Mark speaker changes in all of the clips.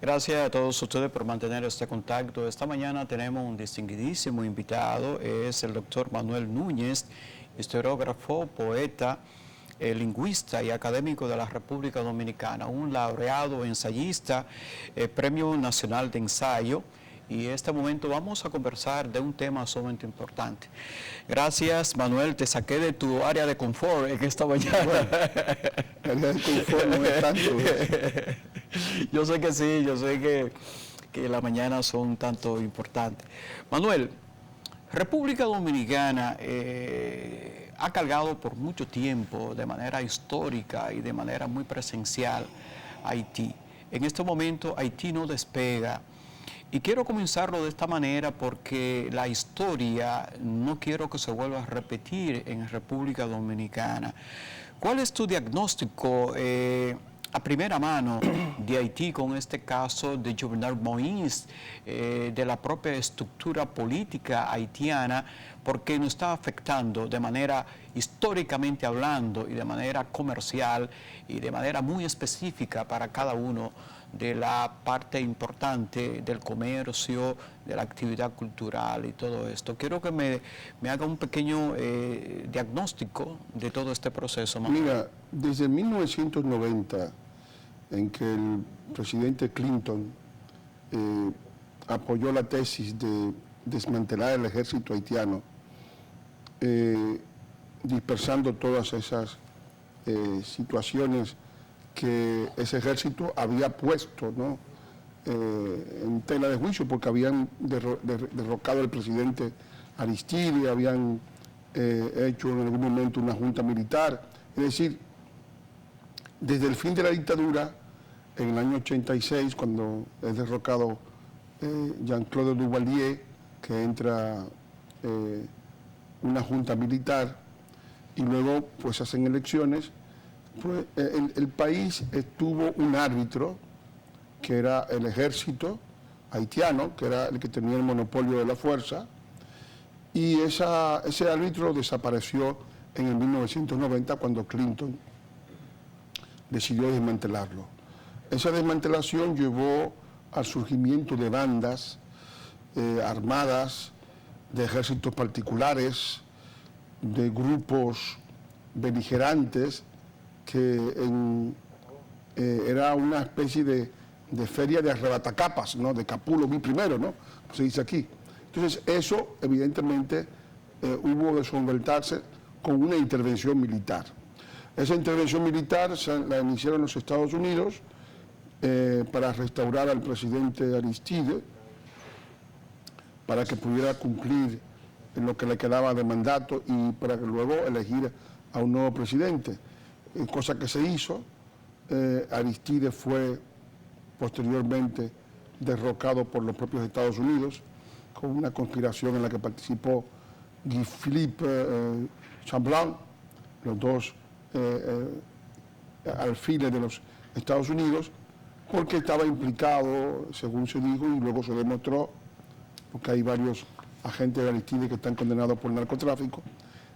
Speaker 1: Gracias a todos ustedes por mantener este contacto. Esta mañana tenemos un distinguidísimo invitado, es el doctor Manuel Núñez, historiógrafo, poeta, lingüista y académico de la República Dominicana, un laureado ensayista, Premio Nacional de Ensayo. Y en este momento vamos a conversar de un tema sumamente importante. Gracias, Manuel, te saqué de tu área de confort en esta mañana.
Speaker 2: Bueno, área de confort no es tanto.
Speaker 1: Yo sé que sí, yo sé que las mañanas son un tanto importantes. Manuel, República Dominicana ha cargado por mucho tiempo, de manera histórica y de manera muy presencial, a Haití. En este momento Haití no despega. Y quiero comenzarlo de esta manera porque la historia no quiero que se vuelva a repetir en República Dominicana. ¿Cuál es tu diagnóstico a primera mano de Haití con este caso de Jovenel Moïse, de la propia estructura política haitiana, porque nos está afectando de manera históricamente hablando y de manera comercial y de manera muy específica para cada uno de la parte importante del comercio, de la actividad cultural y todo esto? Quiero que me haga un pequeño diagnóstico de todo este proceso, Manuel.
Speaker 2: Mira, desde 1990, en que el presidente Clinton apoyó la tesis de desmantelar el ejército haitiano, dispersando todas esas situaciones que ese ejército había puesto, ¿no?, en tela de juicio, porque habían derrocado al presidente Aristide, habían hecho en algún momento una junta militar. Es decir, desde el fin de la dictadura, en el año 86, cuando es derrocado Jean-Claude Duvalier, que entra una junta militar y luego pues hacen elecciones, pues, el país tuvo un árbitro, que era el ejército haitiano, que era el que tenía el monopolio de la fuerza, y ese árbitro desapareció en el 1990 cuando Clinton decidió desmantelarlo. Esa desmantelación llevó al surgimiento de bandas armadas, de ejércitos particulares, de grupos beligerantes, que era una especie de feria de arrebatacapas, ¿no?, de Capulo vi primero, ¿no?, se dice aquí. Entonces eso evidentemente hubo de solventarse con una intervención militar. Esa intervención militar la iniciaron los Estados Unidos para restaurar al presidente Aristide, para que pudiera cumplir en lo que le quedaba de mandato y para que luego elegir a un nuevo presidente. Cosa que se hizo. Aristide fue posteriormente derrocado por los propios Estados Unidos con una conspiración en la que participó Guy-Philippe Champollion, los dos alfiles de los Estados Unidos, porque estaba implicado, según se dijo y luego se demostró, porque hay varios agentes de Aristide que están condenados por narcotráfico,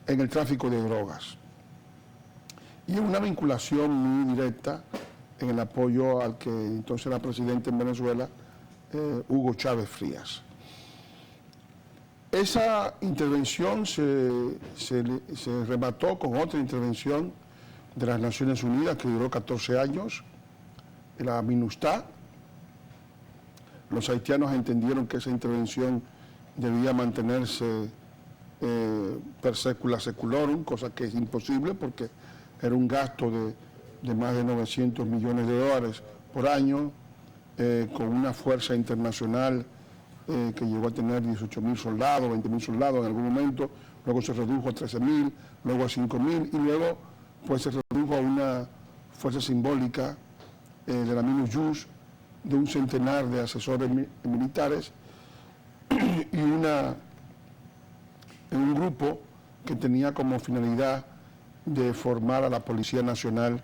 Speaker 2: en el tráfico de drogas. Y una vinculación muy directa en el apoyo al que entonces era presidente en Venezuela, Hugo Chávez Frías. Esa intervención se remató con otra intervención de las Naciones Unidas que duró 14 años, la MINUSTAH. Los haitianos entendieron que esa intervención debía mantenerse per secula seculorum, cosa que es imposible porque era un gasto de más de 900 millones de dólares por año, con una fuerza internacional que llegó a tener 18.000 soldados, 20.000 soldados en algún momento, luego se redujo a 13.000, luego a 5.000 y luego pues se redujo a una fuerza simbólica de la MINUSJUS de un centenar de asesores militares y un grupo que tenía como finalidad de formar a la Policía Nacional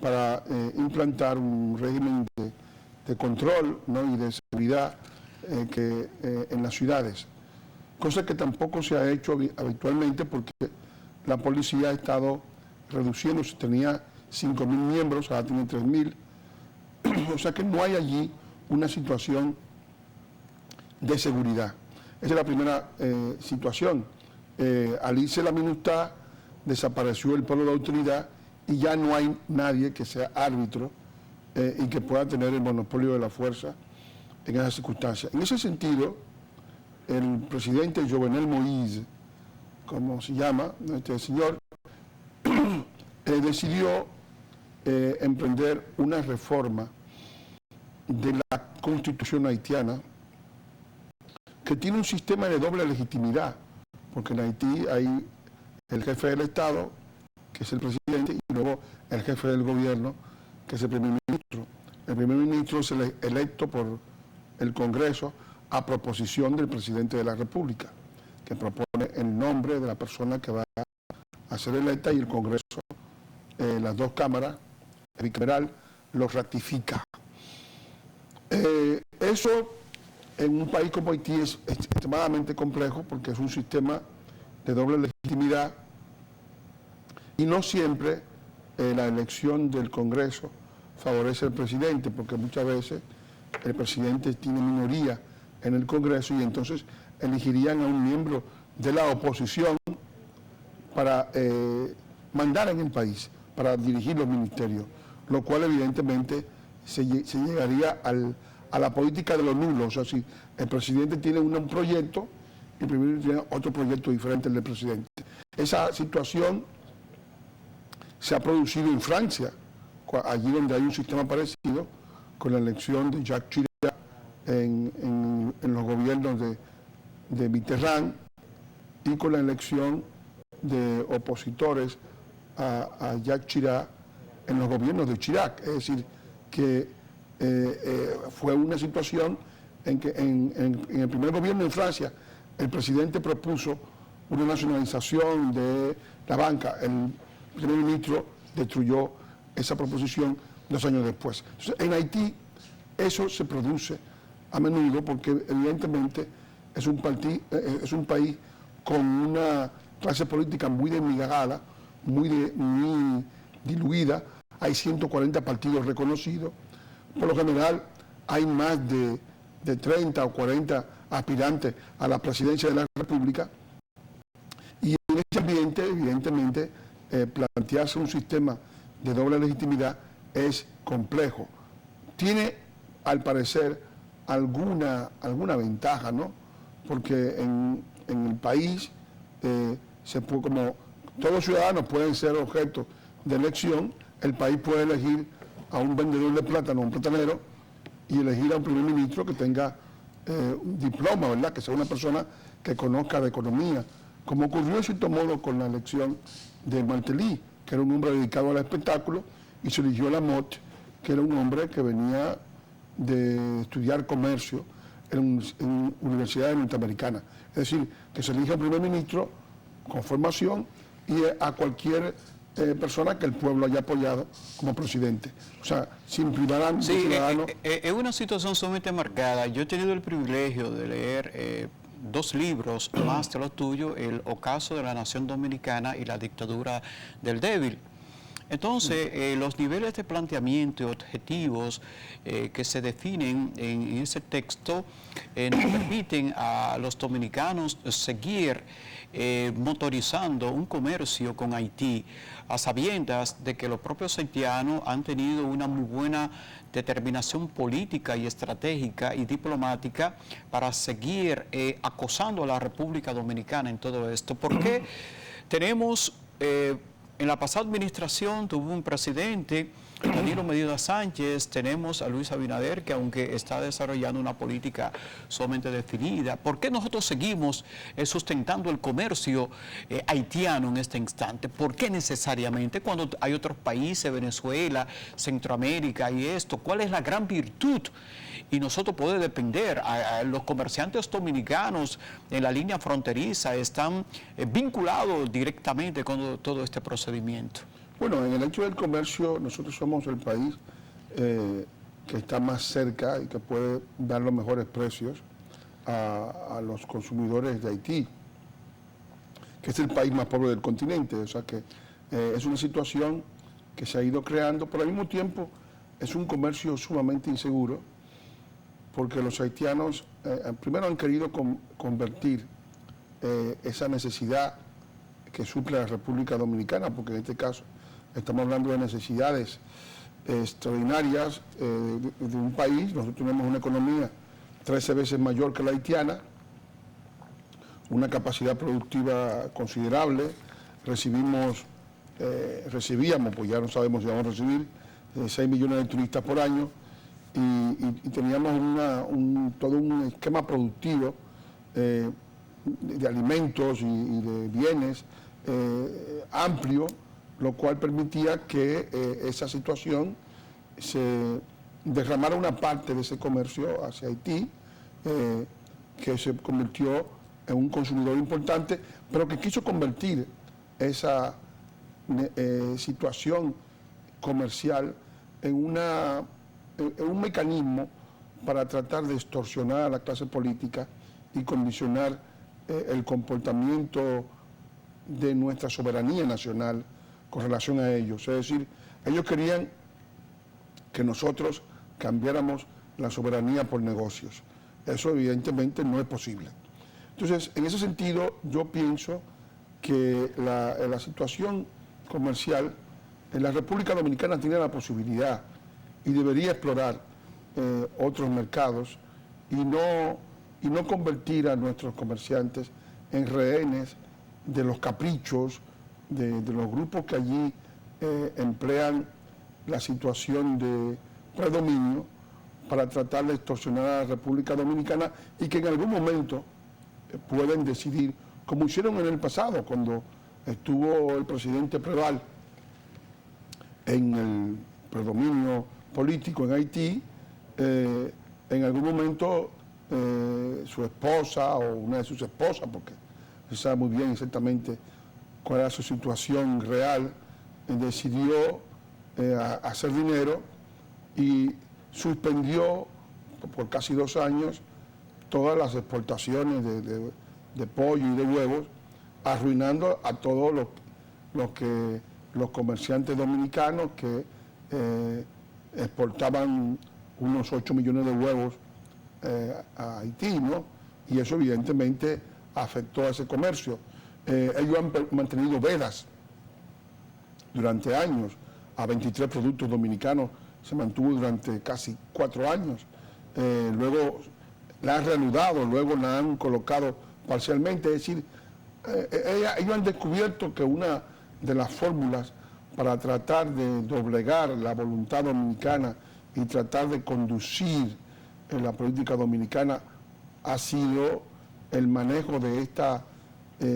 Speaker 2: para implantar un régimen de control, ¿no?, y de seguridad en las ciudades, cosa que tampoco se ha hecho habitualmente porque la policía ha estado reduciéndose, tenía 5.000 miembros, ahora tiene 3.000, o sea que no hay allí una situación de seguridad. Esa es la primera situación. Al irse la MINUSTAH, desapareció el polo de autoridad y ya no hay nadie que sea árbitro y que pueda tener el monopolio de la fuerza en esas circunstancias. En ese sentido, el presidente Jovenel Moïse, como se llama, este señor, decidió emprender una reforma de la Constitución haitiana que tiene un sistema de doble legitimidad, porque en Haití hay el jefe del Estado, que es el presidente, y luego el jefe del gobierno, que es el primer ministro. El primer ministro es electo por el Congreso a proposición del presidente de la República, que propone el nombre de la persona que va a ser electa y el Congreso, las dos cámaras, el bicameral, lo ratifica. Eso en un país como Haití es extremadamente complejo porque es un sistema de doble legitimidad y no siempre la elección del Congreso favorece al presidente, porque muchas veces el presidente tiene minoría en el Congreso y entonces elegirían a un miembro de la oposición para mandar en el país, para dirigir los ministerios, lo cual evidentemente se llegaría a la política de los nulos. O sea, si el presidente tiene un proyecto, el primer ministro tiene otro proyecto diferente al del presidente. Esa situación se ha producido en Francia, allí donde hay un sistema parecido, con la elección de Jacques Chirac en los gobiernos de Mitterrand y con la elección de opositores a Jacques Chirac en los gobiernos de Chirac. Es decir, que fue una situación en que en el primer gobierno en Francia el presidente propuso una nacionalización de la banca. El primer ministro destruyó esa proposición 2 años después. Entonces, en Haití eso se produce a menudo porque evidentemente es un país con una clase política muy desmigarada, muy diluida. Hay 140 partidos reconocidos. Por lo general hay más de 30 o 40 aspirantes a la presidencia de la República. Y en ese ambiente, evidentemente, plantearse un sistema de doble legitimidad es complejo. Tiene, al parecer, alguna ventaja, ¿no? Porque en el país, como todos los ciudadanos pueden ser objeto de elección, el país puede elegir a un vendedor de plátano, un platanero, y elegir a un primer ministro que tenga un diploma, ¿verdad? Que sea una persona que conozca de economía, como ocurrió en cierto modo con la elección de Martelly, que era un hombre dedicado al espectáculo, y se eligió a Lamotte, que era un hombre que venía de estudiar comercio en universidades norteamericanas. Es decir, que se elige al primer ministro con formación y a cualquier persona que el pueblo haya apoyado como presidente. O sea, sin privar a ningún ciudadano.
Speaker 1: Es una situación sumamente marcada. Yo he tenido el privilegio de leer 2 libros más de lo tuyo, El ocaso de la nación dominicana y La dictadura del débil. Entonces, los niveles de planteamiento y objetivos que se definen en ese texto nos permiten a los dominicanos seguir motorizando un comercio con Haití, a sabiendas de que los propios haitianos han tenido una muy buena determinación política y estratégica y diplomática para seguir acosando a la República Dominicana en todo esto. Porque tenemos... en la pasada administración tuvo un presidente, Danilo Medina Sánchez, tenemos a Luis Abinader, que aunque está desarrollando una política sumamente definida, ¿por qué nosotros seguimos sustentando el comercio haitiano en este instante? ¿Por qué necesariamente cuando hay otros países, Venezuela, Centroamérica y esto? ¿Cuál es la gran virtud? Y nosotros podemos depender, los comerciantes dominicanos en la línea fronteriza están vinculados directamente con todo este procedimiento.
Speaker 2: Bueno, en el hecho del comercio, nosotros somos el país que está más cerca y que puede dar los mejores precios a los consumidores de Haití, que es el país más pobre del continente. O sea que es una situación que se ha ido creando, pero al mismo tiempo es un comercio sumamente inseguro, porque los haitianos primero han querido convertir esa necesidad que suple la República Dominicana, porque en este caso estamos hablando de necesidades extraordinarias de un país. Nosotros tenemos una economía 13 veces mayor que la haitiana, una capacidad productiva considerable, recibíamos, pues ya no sabemos si vamos a recibir 6 millones de turistas por año, y teníamos todo un esquema productivo de alimentos y de bienes amplio, lo cual permitía que esa situación se derramara una parte de ese comercio hacia Haití, que se convirtió en un consumidor importante, pero que quiso convertir esa situación comercial en un mecanismo para tratar de extorsionar a la clase política y condicionar el comportamiento de nuestra soberanía nacional con relación a ellos. Es decir, ellos querían que nosotros cambiáramos la soberanía por negocios. Eso evidentemente no es posible. Entonces, en ese sentido, yo pienso que la situación comercial en la República Dominicana tiene la posibilidad y debería explorar otros mercados y no convertir a nuestros comerciantes en rehenes de los caprichos de los grupos que allí emplean la situación de predominio para tratar de extorsionar a la República Dominicana, y que en algún momento pueden decidir, como hicieron en el pasado, cuando estuvo el presidente Preval en el predominio político en Haití, en algún momento su esposa o una de sus esposas, porque se sabe muy bien exactamente cuál era su situación real, decidió hacer dinero y suspendió por casi 2 años todas las exportaciones de pollo y de huevos, arruinando a todos los comerciantes dominicanos que exportaban unos 8 millones de huevos a Haití, ¿no? Y eso evidentemente afectó a ese comercio. Ellos han mantenido vedas durante años a 23 productos dominicanos, se mantuvo durante casi 4 años. Luego la han reanudado, luego la han colocado parcialmente. Es decir, ellos han descubierto que una de las fórmulas para tratar de doblegar la voluntad dominicana y tratar de conducir en la política dominicana ha sido el manejo de esta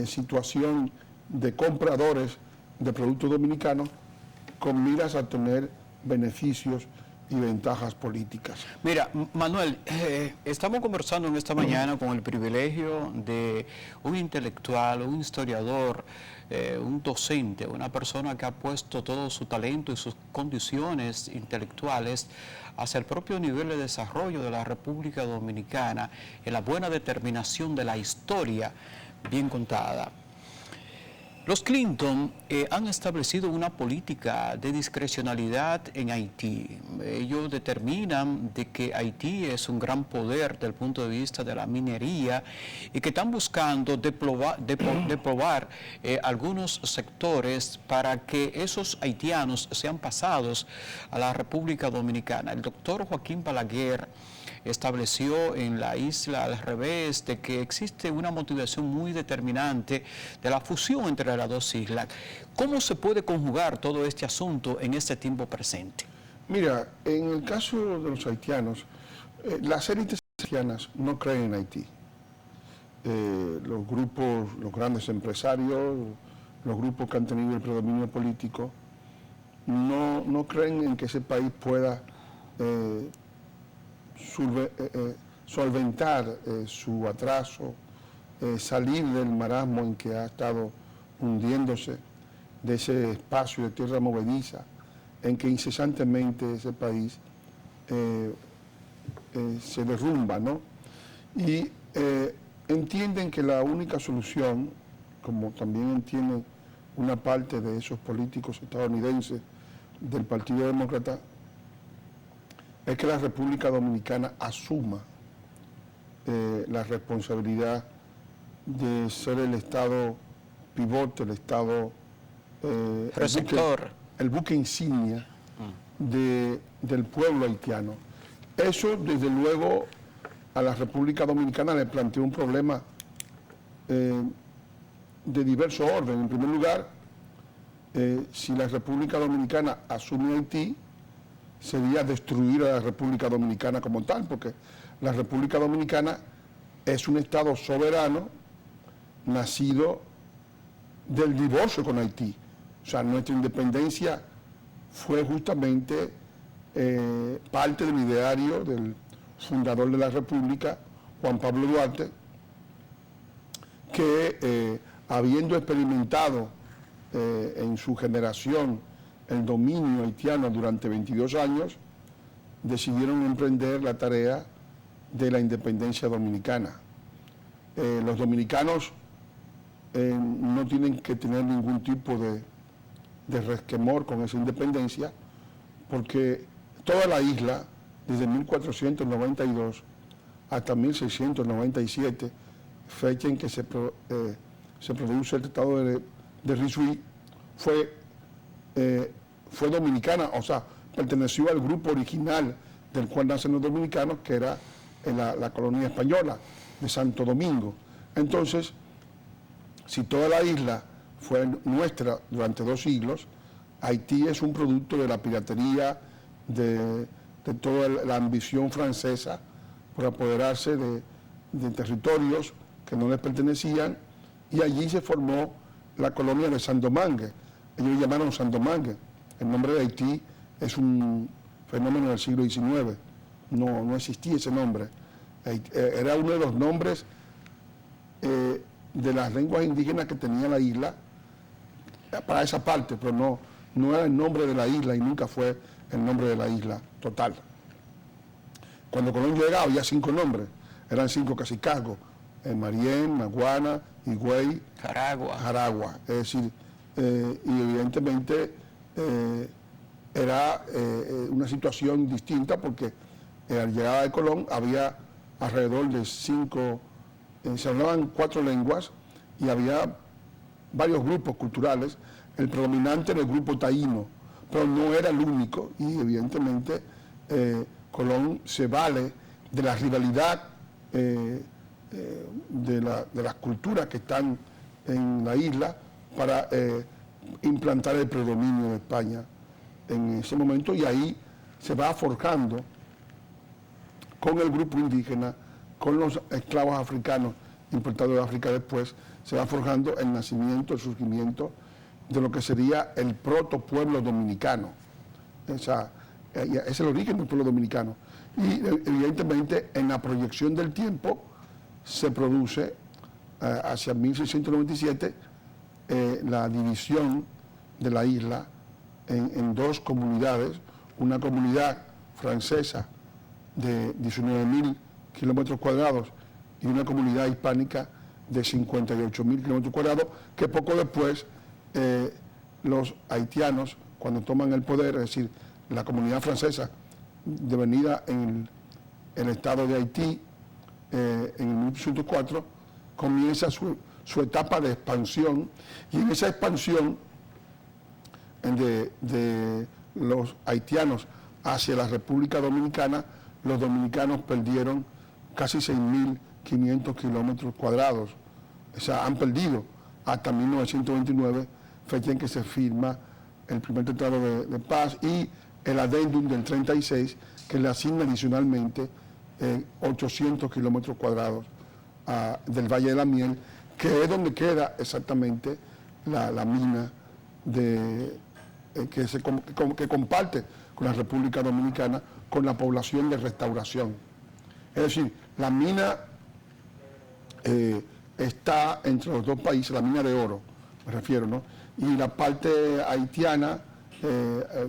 Speaker 2: situación de compradores de productos dominicanos con miras a tener beneficios y ventajas políticas.
Speaker 1: Mira, Manuel, estamos conversando en esta mañana con el privilegio de un intelectual, un historiador, un docente, una persona que ha puesto todo su talento y sus condiciones intelectuales hacia el propio nivel de desarrollo de la República Dominicana, en la buena determinación de la historia bien contada. Los Clinton han establecido una política de discrecionalidad en Haití. Ellos determinan de que Haití es un gran poder desde el punto de vista de la minería y que están buscando deplobar algunos sectores para que esos haitianos sean pasados a la República Dominicana. El doctor Joaquín Balaguer estableció en la isla al revés de que existe una motivación muy determinante de la fusión entre las dos islas. ¿Cómo se puede conjugar todo este asunto en este tiempo presente?
Speaker 2: Mira, en el caso de los haitianos, las élites haitianas no creen en Haití. Los grupos, los grandes empresarios, los grupos que han tenido el predominio político, no creen en que ese país pueda solventar su atraso, salir del marasmo en que ha estado hundiéndose, de ese espacio de tierra movediza en que incesantemente ese país se derrumba, ¿no? Y entienden que la única solución, como también entienden una parte de esos políticos estadounidenses del Partido Demócrata, es que la República Dominicana asuma la responsabilidad de ser el Estado pivote, el Estado
Speaker 1: receptor,
Speaker 2: el buque insignia del pueblo haitiano. Eso, desde luego, a la República Dominicana le planteó un problema de diverso orden. En primer lugar, si la República Dominicana asume Haití, sería destruir a la República Dominicana como tal, porque la República Dominicana es un Estado soberano nacido del divorcio con Haití. O sea, nuestra independencia fue justamente parte del ideario del fundador de la República, Juan Pablo Duarte, que habiendo experimentado en su generación el dominio haitiano durante 22 años, decidieron emprender la tarea de la independencia dominicana. Los dominicanos no tienen que tener ningún tipo de resquemor con esa independencia, porque toda la isla, desde 1492 hasta 1697, fecha en que se produce el Tratado de Risuí, fue dominicana, o sea, perteneció al grupo original del cual nacen los dominicanos, que era la colonia española de Santo Domingo. Entonces, si toda la isla fue nuestra durante 2 siglos, Haití es un producto de la piratería, de toda la ambición francesa por apoderarse de territorios que no les pertenecían, y allí se formó la colonia de Saint-Domingue. Ellos llamaron Saint-Domingue. El nombre de Haití es un fenómeno del siglo XIX, no existía ese nombre. Era uno de los nombres de las lenguas indígenas que tenía la isla para esa parte, pero no era el nombre de la isla y nunca fue el nombre de la isla total. Cuando Colón llegaba había 5 nombres, eran 5 cacicazgos: Marién, Maguana, Higüey, Jaragua. Es decir, y evidentemente era una situación distinta, porque a la llegada de Colón había alrededor de 5, se hablaban 4 lenguas y había varios grupos culturales. El predominante era el grupo taíno, pero no era el único, y evidentemente Colón se vale de la rivalidad de las culturas que están en la isla para implantar el predominio de España en ese momento, y ahí se va forjando con el grupo indígena, con los esclavos africanos importados de África después, se va forjando el nacimiento, el surgimiento de lo que sería el protopueblo dominicano. Es el origen del pueblo dominicano. Y evidentemente en la proyección del tiempo se produce hacia 1697 la división de la isla en 2 comunidades, una comunidad francesa de 19.000 kilómetros cuadrados y una comunidad hispánica de 58.000 kilómetros cuadrados, que poco después los haitianos, cuando toman el poder, es decir, la comunidad francesa devenida en el estado de Haití en 1804, comienza su etapa de expansión, y en esa expansión de los haitianos hacia la República Dominicana, los dominicanos perdieron casi 6.500 kilómetros cuadrados. O sea, han perdido hasta 1929, fecha en que se firma el primer tratado de paz, y el adendum del 36, que le asigna adicionalmente 800 kilómetros cuadrados del Valle de la Miel, que es donde queda exactamente la mina que comparte con la República Dominicana, con la población de Restauración. Es decir, la mina está entre los 2 países, la mina de oro, me refiero, ¿no? Y la parte haitiana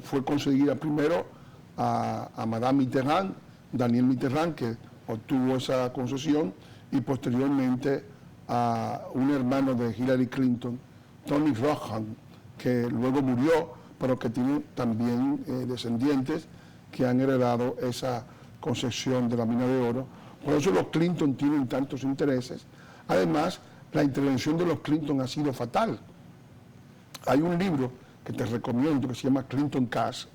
Speaker 2: fue concedida primero a Madame Mitterrand, Daniel Mitterrand, que obtuvo esa concesión, y posteriormente a un hermano de Hillary Clinton, Tony Rohan, que luego murió, pero que tiene también descendientes que han heredado esa concesión de la mina de oro. Por eso los Clinton tienen tantos intereses. Además, la intervención de los Clinton ha sido fatal. Hay un libro que te recomiendo que se llama Clinton Cash,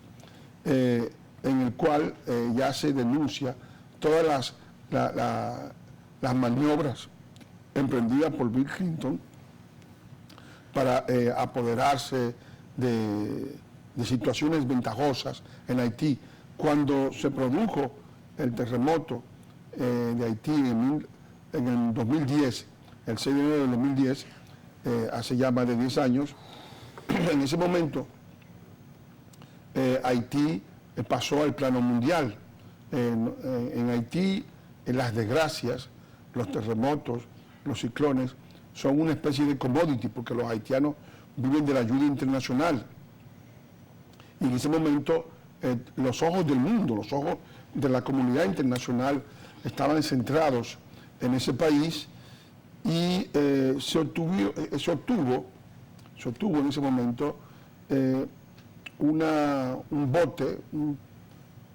Speaker 2: en el cual ya se denuncia todas las maniobras emprendidas por Bill Clinton para apoderarse de situaciones ventajosas en Haití. Cuando se produjo el terremoto de Haití en el 2010, el 6 de enero del 2010, hace ya más de 10 años, en ese momento Haití pasó al plano mundial. En Haití, las desgracias, los terremotos, los ciclones, son una especie de commodity, porque los haitianos viven de la ayuda internacional. Y en ese momento los ojos del mundo, los ojos de la comunidad internacional estaban centrados en ese país, y se obtuvo en ese momento un bote,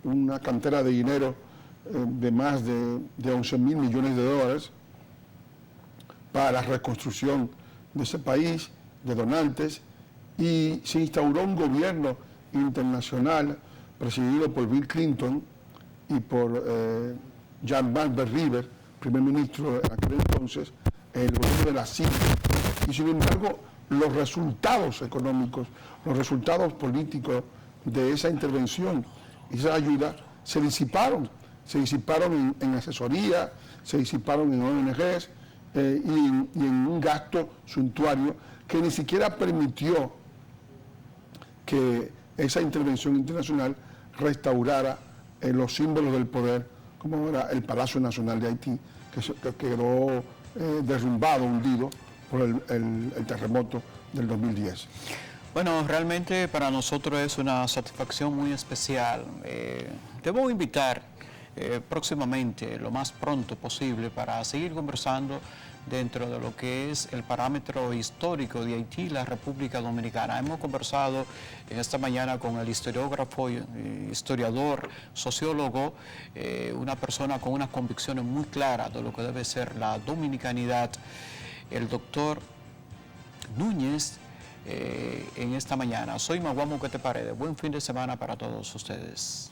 Speaker 2: una cantera de dinero de más de 11 mil millones de dólares para la reconstrucción de ese país, de donantes, y se instauró un gobierno internacional presidido por Bill Clinton y por Jan Van Rieber, primer ministro de aquel entonces, el gobierno de la CIA. Y sin embargo, los resultados económicos, los resultados políticos de esa intervención y esa ayuda se disiparon en asesoría, se disiparon en ONGs y en un gasto suntuario que ni siquiera permitió que esa intervención internacional restaurara los símbolos del poder, como era el Palacio Nacional de Haití, que quedó derrumbado, hundido por el terremoto del 2010.
Speaker 1: Bueno, realmente para nosotros es una satisfacción muy especial. Te voy a invitar próximamente, lo más pronto posible, para seguir conversando dentro de lo que es el parámetro histórico de Haití y la República Dominicana. Hemos conversado en esta mañana con el historiógrafo, historiador, sociólogo, una persona con unas convicciones muy claras de lo que debe ser la dominicanidad, el doctor Núñez, en esta mañana. Soy Maguamo Quete Paredes. Buen fin de semana para todos ustedes.